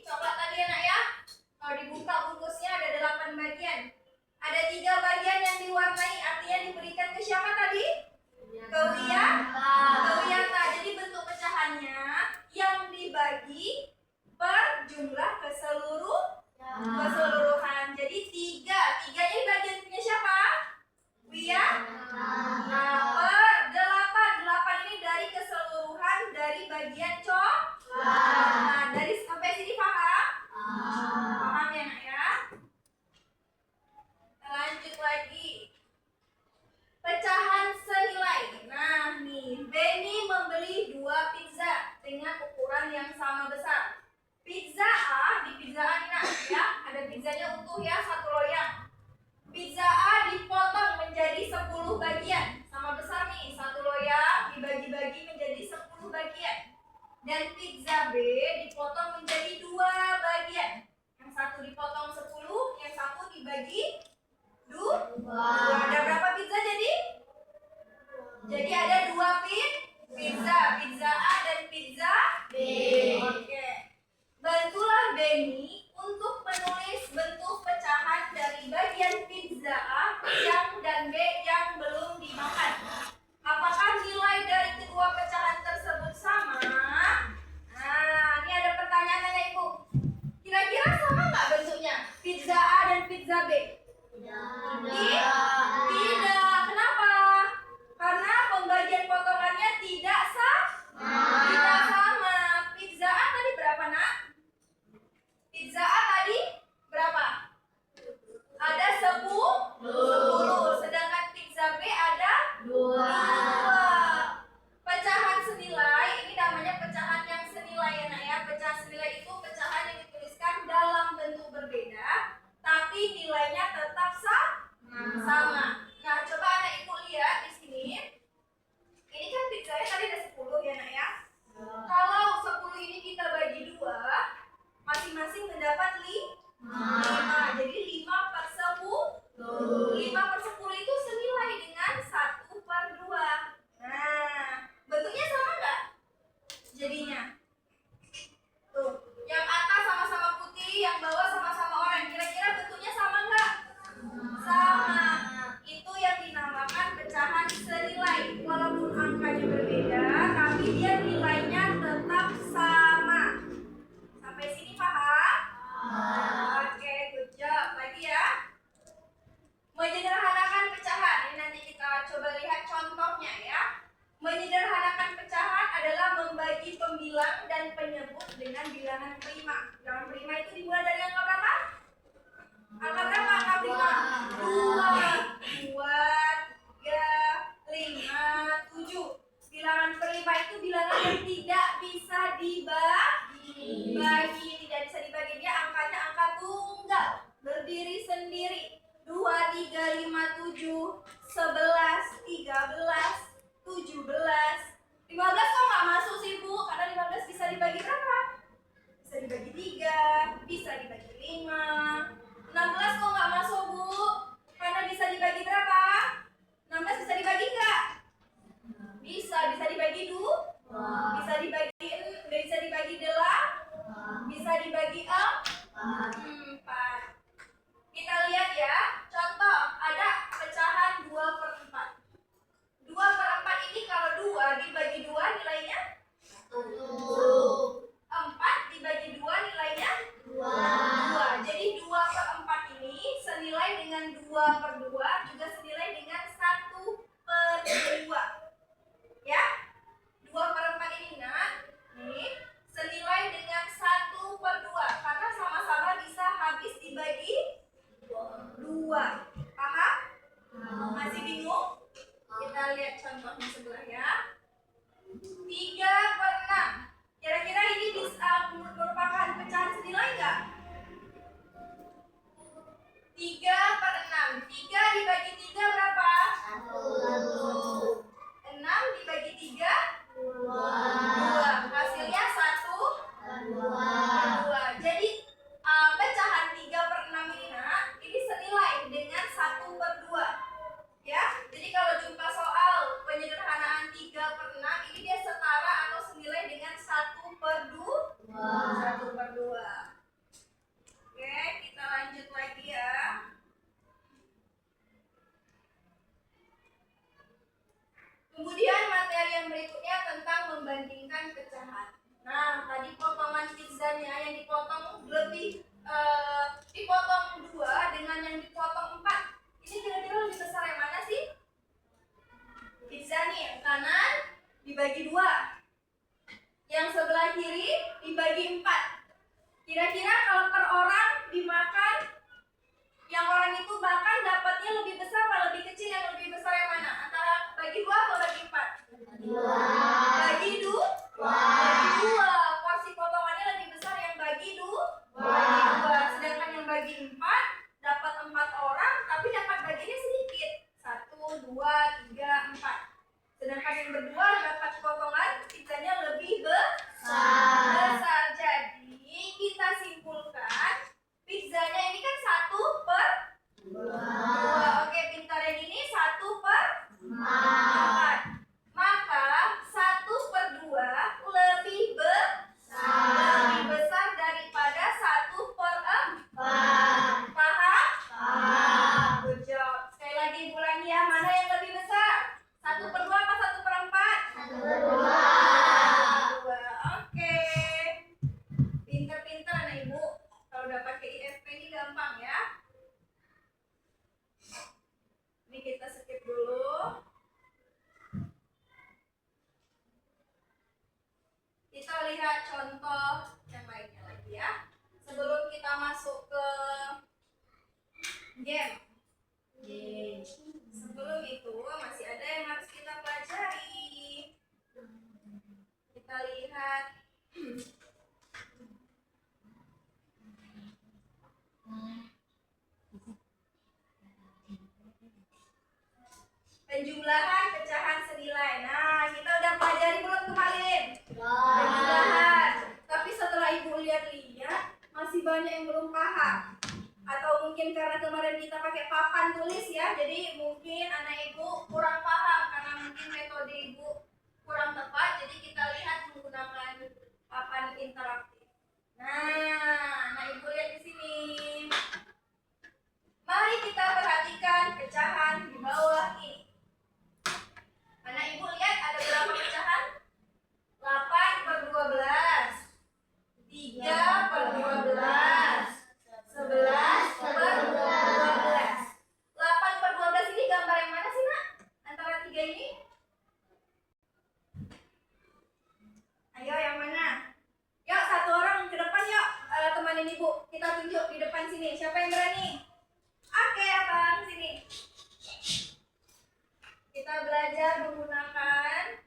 coklat tadi ya nak ya. Kalau dibuka bungkusnya ada 8 bagian. Ada 3 bagian yang diwarnai, artinya diberikan ke siapa tadi? Ke Wiyata. Jadi bentuk pecahannya yang dibagi per jumlah keseluruhan. Jadi 3 tiganya bagian punya siapa? Wiyata. Per 8 ini dari keseluruhan dari bagian coklat. Nah, dari sampai sini paham? Paham ya nak ya? Lanjut lagi. Pecahan senilai. Nah nih, Benny membeli 2 pizza dengan ukuran yang sama besar. Pizza A, di pizza A nih nak ya, ada pizzanya utuh ya, 1 loyang. Pizza A dipotong menjadi 10 bagian, sama besar nih, 1 loyang dibagi-bagi menjadi 10 bagian. Dan pizza B dipotong menjadi 2 bagian. Yang satu dipotong 10, yang satu dibagi 2. Ada berapa pizza jadi? Jadi ada 2 pizza. Pizza A dan pizza B. Oke. Bantulah Benny untuk menulis bentuk pecahan dari bagian pizza A dan B yang belum dimakan. Apakah nilai dari kedua pecahan tersebut sama? Nah, ini ada pertanyaan nenek ibu. Kira-kira sama nggak bentuknya? Pizza A dan pizza B? Tidak. Kenapa? Karena pembagian potongannya tidak sama. Pizza A tadi berapa nak? Pizza A tadi berapa? Ada 10. Sedangkan pizza B ada 2. Pecahan senilai, ini namanya pecahan yang senilai ya nak ya. Pecahan senilai itu pecahan yang dituliskan dalam bentuk berbeda, tapi nilainya tetap sama. Nah, coba anak ibu lihat di sini. Ini kan pizzanya tadi ada 10 ya nak ya. Kalau 10 ini kita bagi 2, masing-masing mendapat 5. Jadi 5/10. 5/10 itu senilai dengan 1/2. Nah, bentuknya sama nggak? Jadinya tuh, yang atas sama-sama putih, yang bawah sama-sama oranye. Kira-kira bentuknya sama nggak? Sama. Itu yang dinamakan pecahan senilai. Walaupun angkanya berbeda, tapi dia nilainya tetap sama. Sampai sini paham? Oke, good job. Lagi ya. Menyederhanakan pecahan. Ini nanti kita coba lihat contohnya ya. Menyederhanakan pecahan adalah membagi pembilang dan penyebut dengan bilangan prima. Bilangan prima itu dimulai dari angka berapa? Angka berapa angka prima? 2, 3, 5, 7. Bilangan prima itu bilangan yang tidak bisa dibagi. Tidak bisa dibagi, dia angkanya angka tunggal, berdiri sendiri. 2, 3, 5, 7, 11, 13, 17, 15 kok nggak masuk sih Bu? Karena 15 bisa dibagi berapa? Bisa dibagi 3, bisa dibagi 5. 16 kok nggak masuk Bu? Karena bisa dibagi berapa? 16 bisa dibagi nggak? Bisa dibagi 2, bisa dibagi 8, bisa dibagi 4. Kita lihat ya, contoh ada pecahan 2/4. 2/4 ini kalau 2 dibagi 2 nilainya 1. 4 dibagi 2 nilainya 2. Jadi 2/4 ini senilai dengan 2/2, juga senilai dengan 1/2. Ya, 2/4 ini nak, nih senilai dengan 1/2 karena sama-sama bisa habis pizzanya yang dipotong lebih dipotong 2 dengan yang dipotong 4. Ini kira-kira lebih besar yang mana sih? Pizza nih yang kanan dibagi 2, yang sebelah kiri dibagi 4. Kira-kira kalau per orang dimakan, yang orang itu makan dapatnya lebih besar atau lebih kecil? Yang lebih besar yang mana? Antara bagi 2 atau bagi 4? Bagi 2. Bagi 2. Porsi potongannya lebih besar yang bagi 2. Sedangkan yang bagi 4 dapat 4 orang tapi dapat bagiannya sedikit. 1, 2, 3, 4. Sedangkan yang berdua dapat potongan pizzanya lebih besar. Jadi kita simpulkan pizzanya ini kan 1/2. Oke, pintar yang ini 1/4. Maka 1/2 lebih besar daripada 1/4. Paham? Good job. Sekali lagi ulangi ya, mana yang lebih besar? 1/2 apa 1/4? 1/2. Oke. Pinter-pinter anak ibu. Kalau udah pakai ISP ini gampang ya. Ini kita skip dulu. Kita lihat contoh yang lainnya lagi ya. Sebelum kita masuk ke game. Sebelum itu masih ada yang harus kita pelajari. Kita lihat penjumlahan pecahan senilai. Nah, kita udah pelajari belum kemarin? Penjumlahan. Tapi setelah ibu lihat-lihat, masih banyak yang belum paham. Atau mungkin karena kemarin kita pakai papan tulis ya, jadi mungkin anak ibu kurang paham karena mungkin metode ibu kurang tepat. Jadi kita lihat menggunakan papan interaktif. Nah, anak ibu lihat di sini. Mari kita perhatikan pecahan di bawah ini. Anak ibu lihat ada berapa pecahan? 8/12, 3/12, 11/12. 8/12 ini gambar yang mana sih, Nak? Antara 3 ini? Ayo yang mana? Yuk, satu orang ke depan yuk. Temanin ibu. Kita tunjuk di depan sini. Siapa yang berani? Oke, abang sini. Kita belajar menggunakan